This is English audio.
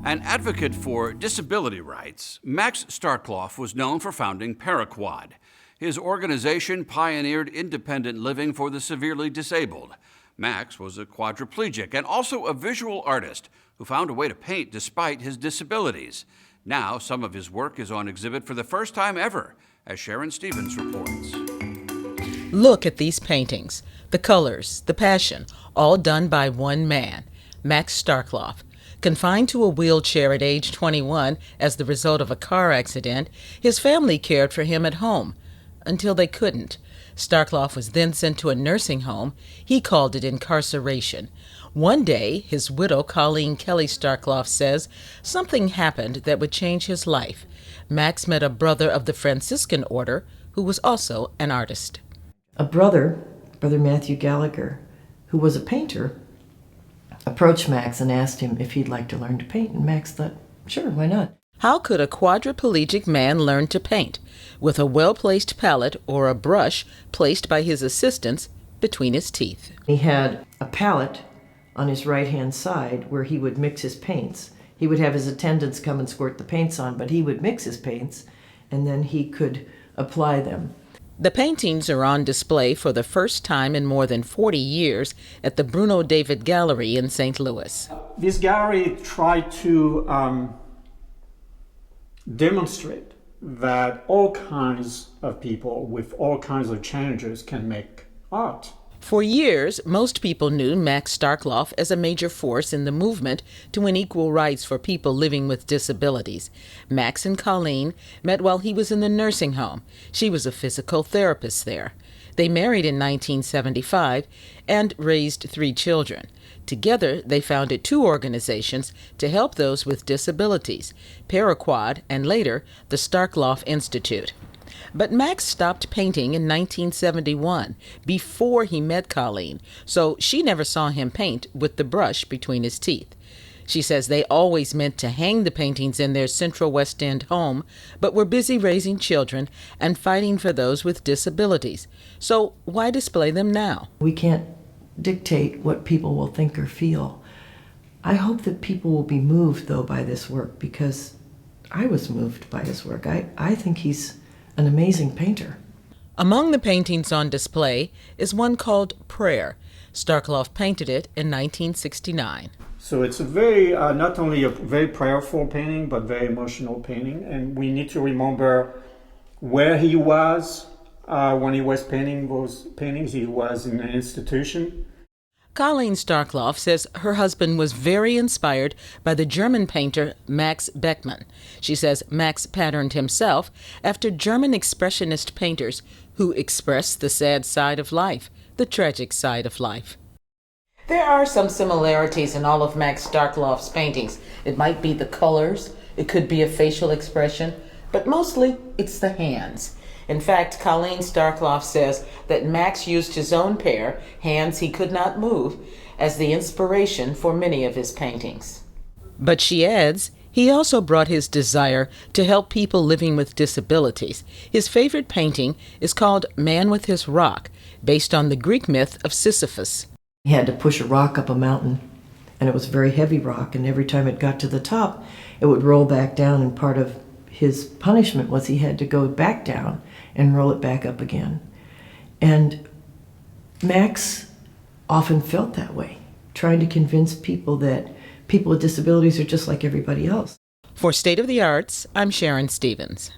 An advocate for disability rights, Max Starkloff was known for founding Paraquad. His organization pioneered independent living for the severely disabled. Max was a quadriplegic and also a visual artist who found a way to paint despite his disabilities. Now, some of his work is on exhibit for the first time ever, as Sharon Stevens reports. Look at these paintings. The colors, the passion, all done by one man, Max Starkloff. Confined to a wheelchair at age 21 as the result of a car accident, his family cared for him at home until they couldn't. Starkloff was then sent to a nursing home. He called it incarceration. One day, his widow, Colleen Kelly Starkloff, says something happened that would change his life. Max met a brother of the Franciscan order who was also an artist. A brother, Brother Matthew Gallagher, who was a painter, approached Max and asked him if he'd like to learn to paint, and Max thought, sure, why not? How could a quadriplegic man learn to paint? With a well-placed palette or a brush placed by his assistants between his teeth. He had a palette on his right-hand side where he would mix his paints. He would have his attendants come and squirt the paints on, but he would mix his paints, and then he could apply them. The paintings are on display for the first time in more than 40 years at the Bruno David Gallery in St. Louis. This gallery tried to demonstrate that all kinds of people with all kinds of challenges can make art. For years, most people knew Max Starkloff as a major force in the movement to win equal rights for people living with disabilities. Max and Colleen met while he was in the nursing home. She was a physical therapist there. They married in 1975 and raised 3 children. Together, they founded 2 organizations to help those with disabilities, Paraquad and later the Starkloff Institute. But Max stopped painting in 1971, before he met Colleen, so she never saw him paint with the brush between his teeth. She says they always meant to hang the paintings in their Central West End home, but were busy raising children and fighting for those with disabilities. So why display them now? We can't dictate what people will think or feel. I hope that people will be moved, though, by this work, because I was moved by his work. I think he's an amazing painter. Among the paintings on display is one called Prayer. Starkloff painted it in 1969. So it's a very, not only a very prayerful painting, but very emotional painting. And we need to remember where he was when he was painting those paintings. He was in an institution. Colleen Starkloff says her husband was very inspired by the German painter Max Beckmann. She says Max patterned himself after German expressionist painters who express the sad side of life, the tragic side of life. There are some similarities in all of Max Starkloff's paintings. It might be the colors, it could be a facial expression, but mostly it's the hands. In fact, Colleen Starkloff says that Max used his own pair, hands he could not move, as the inspiration for many of his paintings. But she adds, he also brought his desire to help people living with disabilities. His favorite painting is called Man with His Rock, based on the Greek myth of Sisyphus. He had to push a rock up a mountain, and it was a very heavy rock, and every time it got to the top, it would roll back down, and part of his punishment was he had to go back down and roll it back up again. And Max often felt that way, trying to convince people that people with disabilities are just like everybody else. For State of the Arts, I'm Sharon Stevens.